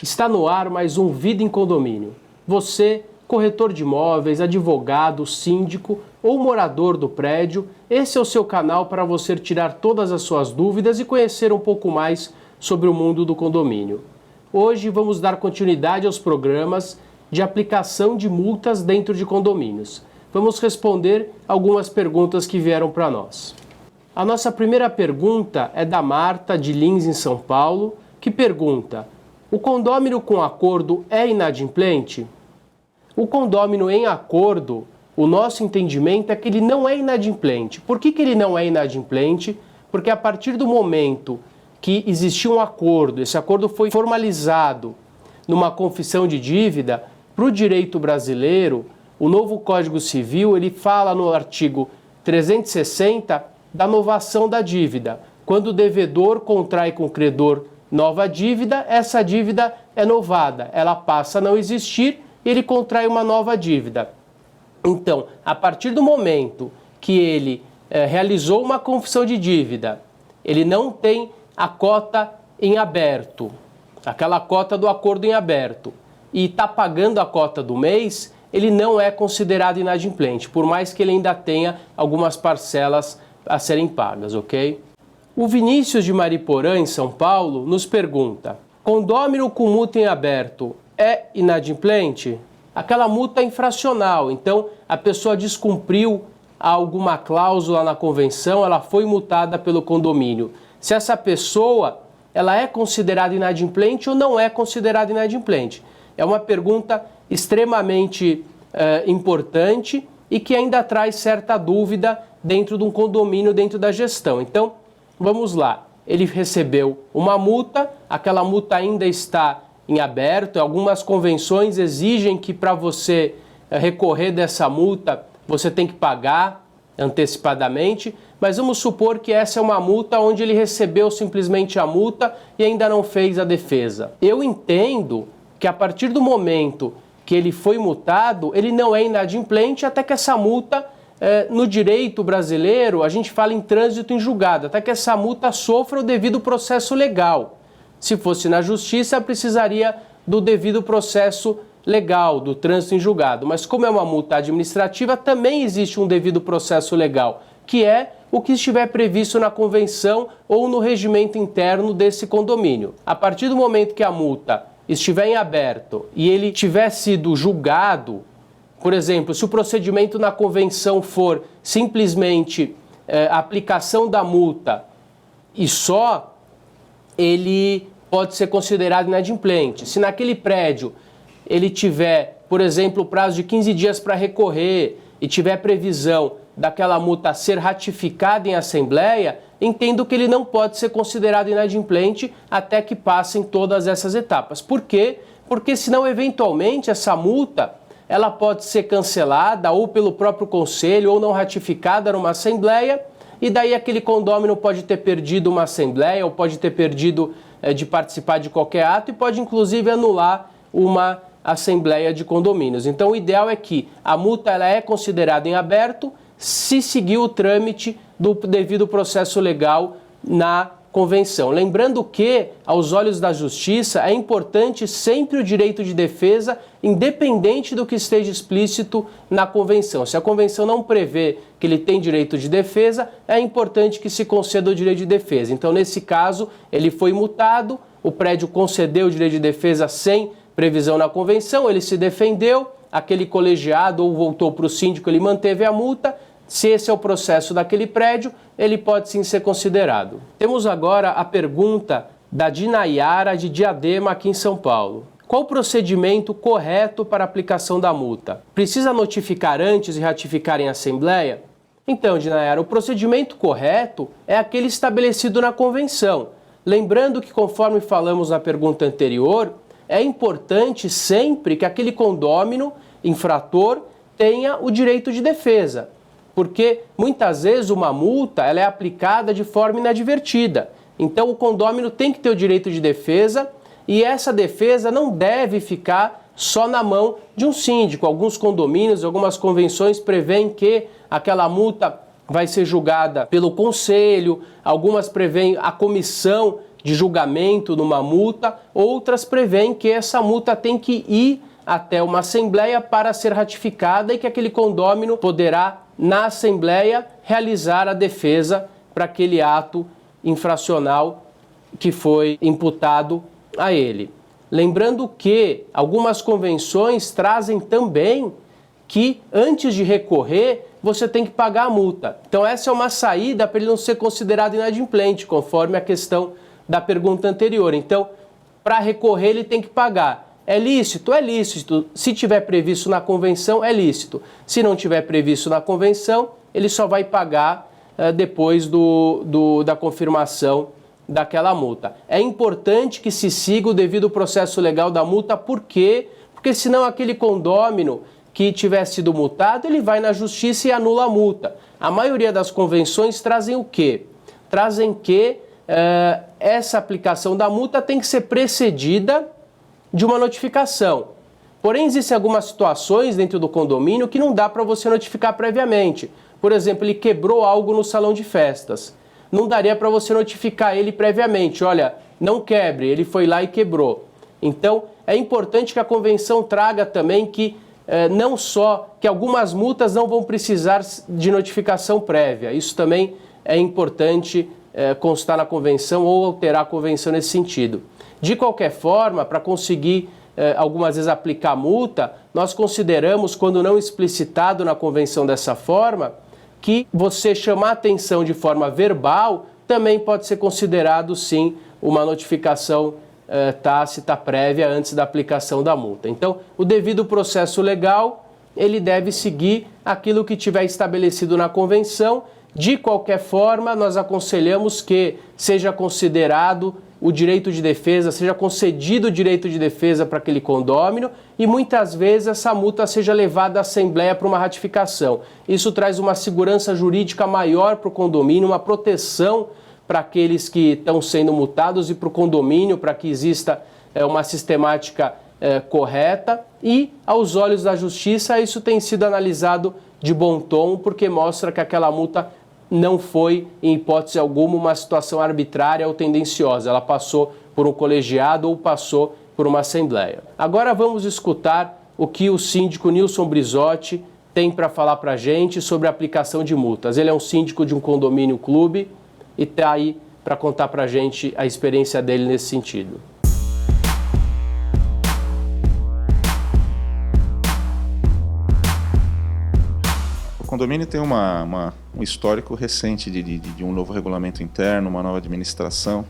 Está no ar mais um Vida em Condomínio. Você, corretor de imóveis, advogado, síndico ou morador do prédio, esse é o seu canal para você tirar todas as suas dúvidas e conhecer um pouco mais sobre o mundo do condomínio. Hoje vamos dar continuidade aos programas de aplicação de multas dentro de condomínios. Vamos responder algumas perguntas que vieram para nós. A nossa primeira pergunta é da Marta, de Lins, em São Paulo, que pergunta: o condômino com acordo é inadimplente? O condômino em acordo, o nosso entendimento é que ele não é inadimplente. Por que ele não é inadimplente? Porque a partir do momento que existiu um acordo, esse acordo foi formalizado numa confissão de dívida, para o direito brasileiro, o novo Código Civil, ele fala no artigo 360 da novação da dívida. Quando o devedor contrai com o credor nova dívida, essa dívida é novada, ela passa a não existir e ele contrai uma nova dívida. Então, a partir do momento que ele realizou uma confissão de dívida, ele não tem a cota em aberto, aquela cota do acordo em aberto, e está pagando a cota do mês, ele não é considerado inadimplente, por mais que ele ainda tenha algumas parcelas a serem pagas, ok? O Vinícius de Mariporã, em São Paulo, nos pergunta: condômino com multa em aberto é inadimplente? Aquela multa é infracional, então a pessoa descumpriu alguma cláusula na convenção, ela foi multada pelo condomínio. Se essa pessoa ela é considerada inadimplente ou não é considerada inadimplente? É uma pergunta extremamente importante e que ainda traz certa dúvida dentro de um condomínio, dentro da gestão. Então, vamos lá. Ele recebeu uma multa, aquela multa ainda está em aberto. Algumas convenções exigem que para você recorrer dessa multa, você tem que pagar antecipadamente, mas vamos supor que essa é uma multa onde ele recebeu simplesmente a multa e ainda não fez a defesa. Eu entendo que a partir do momento que ele foi multado, ele não é inadimplente até que essa multa, no direito brasileiro, a gente fala em trânsito em julgado, até que essa multa sofra o devido processo legal. Se fosse na justiça, precisaria do devido processo legal, do trânsito em julgado. Mas como é uma multa administrativa, também existe um devido processo legal, que é o que estiver previsto na convenção ou no regimento interno desse condomínio. A partir do momento que a multa estiver em aberto e ele tiver sido julgado, por exemplo, se o procedimento na convenção for simplesmente a aplicação da multa e só, ele pode ser considerado inadimplente. Se naquele prédio ele tiver, por exemplo, o prazo de 15 dias para recorrer e tiver previsão daquela multa ser ratificada em assembleia, entendo que ele não pode ser considerado inadimplente até que passem todas essas etapas. Por quê? Porque senão, eventualmente, essa multa ela pode ser cancelada ou pelo próprio conselho ou não ratificada numa assembleia, e daí aquele condômino pode ter perdido uma assembleia ou pode ter perdido de participar de qualquer ato e pode inclusive anular uma assembleia de condomínios. Então o ideal é que a multa ela é considerada em aberto se seguir o trâmite do devido processo legal na convenção. Lembrando que, aos olhos da justiça, é importante sempre o direito de defesa, independente do que esteja explícito na convenção. Se a convenção não prevê que ele tem direito de defesa, é importante que se conceda o direito de defesa. Então, nesse caso, ele foi multado, o prédio concedeu o direito de defesa sem previsão na convenção, ele se defendeu, aquele colegiado ou voltou para o síndico, ele manteve a multa. Se esse é o processo daquele prédio, ele pode sim ser considerado. Temos agora a pergunta da Dinayara, de Diadema, aqui em São Paulo. Qual o procedimento correto para a aplicação da multa? Precisa notificar antes e ratificar em assembleia? Então, Dinayara, o procedimento correto é aquele estabelecido na convenção. Lembrando que, conforme falamos na pergunta anterior, é importante sempre que aquele condômino infrator tenha o direito de defesa. Porque muitas vezes uma multa ela é aplicada de forma inadvertida. Então o condômino tem que ter o direito de defesa e essa defesa não deve ficar só na mão de um síndico. Alguns condomínios, algumas convenções prevêem que aquela multa vai ser julgada pelo conselho, algumas prevêem a comissão de julgamento numa multa, outras prevêem que essa multa tem que ir até uma assembleia para ser ratificada e que aquele condômino poderá, na assembleia, realizar a defesa para aquele ato infracional que foi imputado a ele. Lembrando que algumas convenções trazem também que antes de recorrer você tem que pagar a multa. Então essa é uma saída para ele não ser considerado inadimplente, conforme a questão da pergunta anterior. Então, para recorrer ele tem que pagar. É lícito? É lícito. Se tiver previsto na convenção, é lícito. Se não tiver previsto na convenção, ele só vai pagar depois da confirmação daquela multa. É importante que se siga o devido processo legal da multa, por quê? Porque senão aquele condômino que tiver sido multado, ele vai na justiça e anula a multa. A maioria das convenções trazem o quê? Trazem que essa aplicação da multa tem que ser precedida de uma notificação. Porém, existem algumas situações dentro do condomínio que não dá para você notificar previamente. Por exemplo, ele quebrou algo no salão de festas. Não daria para você notificar ele previamente. Olha, não quebre, ele foi lá e quebrou. Então, é importante que a convenção traga também que não só que algumas multas não vão precisar de notificação prévia. Isso também é importante constar na convenção ou alterar a convenção nesse sentido. De qualquer forma, para conseguir algumas vezes aplicar multa, nós consideramos, quando não explicitado na convenção dessa forma, que você chamar atenção de forma verbal também pode ser considerado, sim, uma notificação tácita prévia antes da aplicação da multa. Então, o devido processo legal, ele deve seguir aquilo que tiver estabelecido na convenção. De qualquer forma, nós aconselhamos que seja considerado o direito de defesa, seja concedido o direito de defesa para aquele condômino e muitas vezes essa multa seja levada à Assembleia para uma ratificação. Isso traz uma segurança jurídica maior para o condomínio, uma proteção para aqueles que estão sendo multados e para o condomínio, para que exista uma sistemática correta e, aos olhos da Justiça, isso tem sido analisado de bom tom, porque mostra que aquela multa não foi, em hipótese alguma, uma situação arbitrária ou tendenciosa. Ela passou por um colegiado ou passou por uma assembleia. Agora vamos escutar o que o síndico Nilson Brizotti tem para falar para a gente sobre a aplicação de multas. Ele é um síndico de um condomínio clube e está aí para contar para a gente a experiência dele nesse sentido. O condomínio tem um histórico recente de um novo regulamento interno, uma nova administração.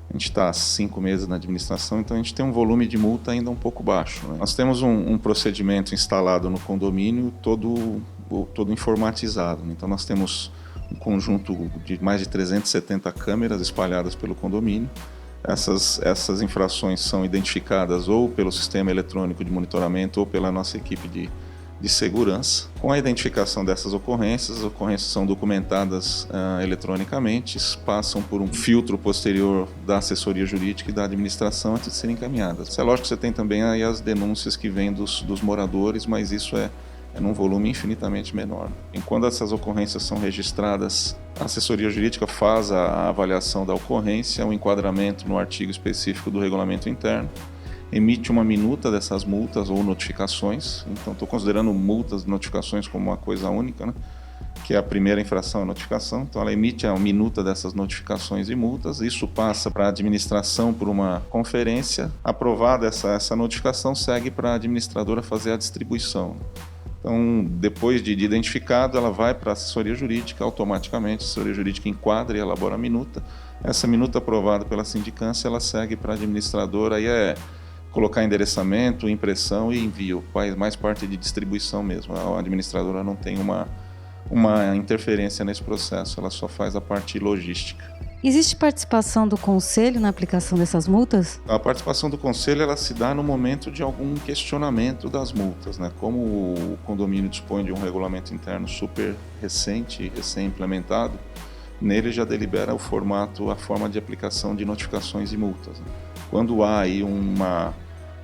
A gente está há 5 meses na administração, então a gente tem um volume de multa ainda um pouco baixo, né? Nós temos um procedimento instalado no condomínio todo informatizado. Então nós temos um conjunto de mais de 370 câmeras espalhadas pelo condomínio. Essas infrações são identificadas ou pelo sistema eletrônico de monitoramento ou pela nossa equipe de segurança. Com a identificação dessas ocorrências, as ocorrências são documentadas eletronicamente, passam por um filtro posterior da assessoria jurídica e da administração antes de serem encaminhadas. É lógico que você tem também aí as denúncias que vêm dos moradores, mas isso é num volume infinitamente menor. Enquanto essas ocorrências são registradas, a assessoria jurídica faz a avaliação da ocorrência, um enquadramento no artigo específico do regulamento interno, emite uma minuta dessas multas ou notificações. Então, estou considerando multas e notificações como uma coisa única, né? Que é a primeira infração, a notificação. Então, ela emite a minuta dessas notificações e multas. Isso passa para a administração por uma conferência. Aprovada essa notificação, segue para a administradora fazer a distribuição. Então, depois de identificado, ela vai para a assessoria jurídica automaticamente. A assessoria jurídica enquadra e elabora a minuta. Essa minuta aprovada pela sindicância, ela segue para a administradora. Aí colocar endereçamento, impressão e envio, faz mais parte de distribuição mesmo. A administradora não tem uma interferência nesse processo, ela só faz a parte logística. Existe participação do Conselho na aplicação dessas multas? A participação do Conselho ela se dá no momento de algum questionamento das multas, né? Como o condomínio dispõe de um regulamento interno super recente, recém-implementado, nele já delibera a forma de aplicação de notificações e multas, né? Quando há aí uma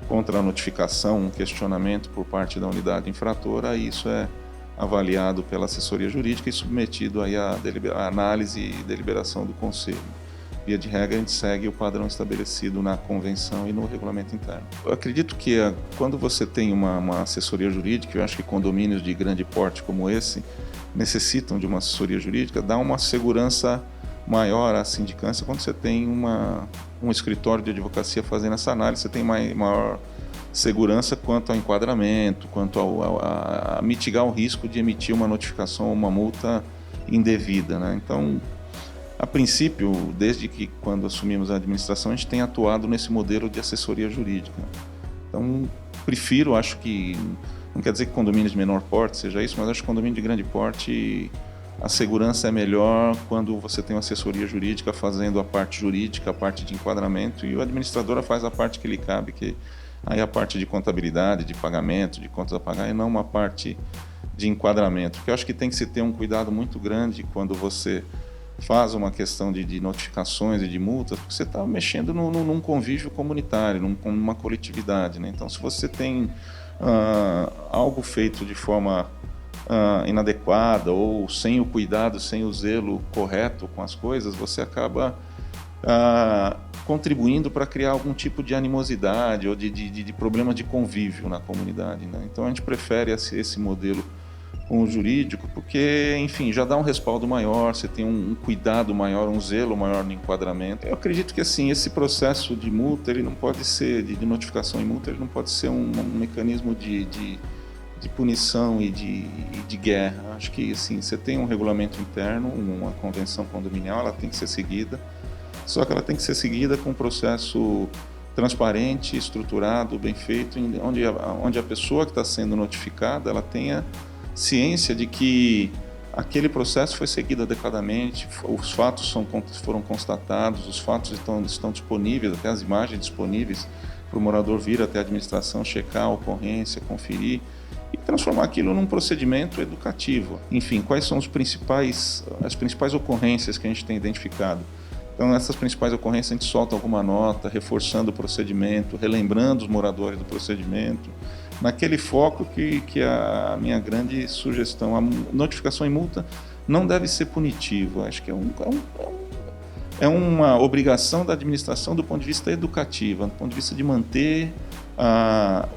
contra-notificação, um questionamento por parte da unidade infratora, isso é avaliado pela assessoria jurídica e submetido aí à análise e deliberação do Conselho. via de regra, a gente segue o padrão estabelecido na convenção e no regulamento interno. Eu acredito que quando você tem uma assessoria jurídica, eu acho que condomínios de grande porte como esse necessitam de uma assessoria jurídica, dá uma segurança maior à sindicância quando você tem um escritório de advocacia fazendo essa análise, você tem maior segurança quanto ao enquadramento, quanto a mitigar o risco de emitir uma notificação ou uma multa indevida, né? Então, a princípio, desde que quando assumimos a administração, a gente tem atuado nesse modelo de assessoria jurídica. Então, prefiro, acho que, não quer dizer que condomínio de menor porte seja isso, mas acho que condomínio de grande porte, a segurança é melhor quando você tem uma assessoria jurídica fazendo a parte jurídica, a parte de enquadramento, e o administrador faz a parte que lhe cabe, que aí a parte de contabilidade, de pagamento, de contas a pagar, e não uma parte de enquadramento. Porque eu acho que tem que se ter um cuidado muito grande quando você faz uma questão de notificações e de multas, porque você está mexendo num convívio comunitário, numa coletividade, né? Então, se você tem algo feito de forma inadequada ou sem o cuidado, sem o zelo correto com as coisas, você acaba contribuindo para criar algum tipo de animosidade ou de problema de convívio na comunidade, né? Então, a gente prefere esse modelo com o jurídico, porque, enfim, já dá um respaldo maior, você tem um cuidado maior, um zelo maior no enquadramento. Eu acredito que, assim, esse processo de multa, ele não pode ser, de notificação e multa, ele não pode ser um mecanismo de punição e de guerra. Acho que, assim, você tem um regulamento interno, uma convenção condominial, ela tem que ser seguida, só que ela tem que ser seguida com um processo transparente, estruturado, bem feito, onde a pessoa que está sendo notificada, ela tenha ciência de que aquele processo foi seguido adequadamente, os fatos foram constatados, os fatos estão disponíveis, até as imagens disponíveis para o morador vir até a administração, checar a ocorrência, conferir e transformar aquilo num procedimento educativo. Enfim, quais são as principais ocorrências que a gente tem identificado? Então, nessas principais ocorrências, a gente solta alguma nota, reforçando o procedimento, relembrando os moradores do procedimento, naquele foco que é a minha grande sugestão. A notificação e multa não deve ser punitiva. Acho que é uma obrigação da administração do ponto de vista educativo, do ponto de vista de manter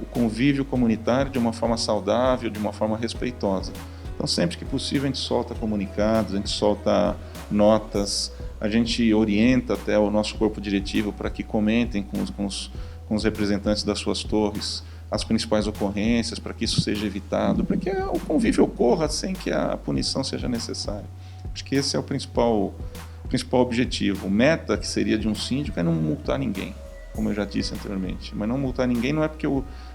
o convívio comunitário de uma forma saudável, de uma forma respeitosa. Então, sempre que possível, a gente solta comunicados, a gente solta notas, a gente orienta até o nosso corpo diretivo para que comentem com os representantes das suas torres as principais ocorrências, para que isso seja evitado, para que o convívio ocorra sem que a punição seja necessária. Acho que esse é o principal objetivo. O meta que seria de um síndico é não multar ninguém, como eu já disse anteriormente. Mas não multar ninguém não é porque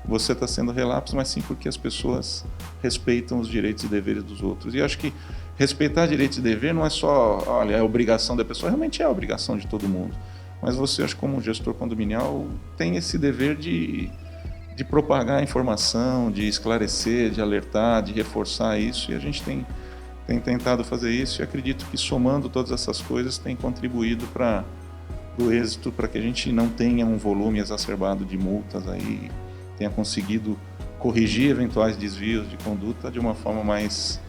você está sendo relapso, mas sim porque as pessoas respeitam os direitos e deveres dos outros. E acho que respeitar direitos e deveres não é só, olha, é a obrigação da pessoa, realmente é a obrigação de todo mundo. Mas você, acho que como gestor condominial, tem esse dever de propagar a informação, de esclarecer, de alertar, de reforçar isso, e a gente tem tentado fazer isso, e acredito que somando todas essas coisas tem contribuído para o êxito, para que a gente não tenha um volume exacerbado de multas aí, tenha conseguido corrigir eventuais desvios de conduta de uma forma mais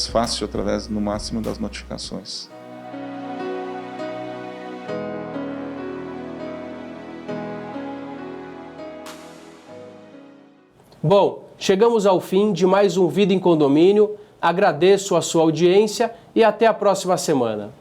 fácil, através, no máximo, das notificações. Bom, chegamos ao fim de mais um Vida em Condomínio. Agradeço a sua audiência e até a próxima semana.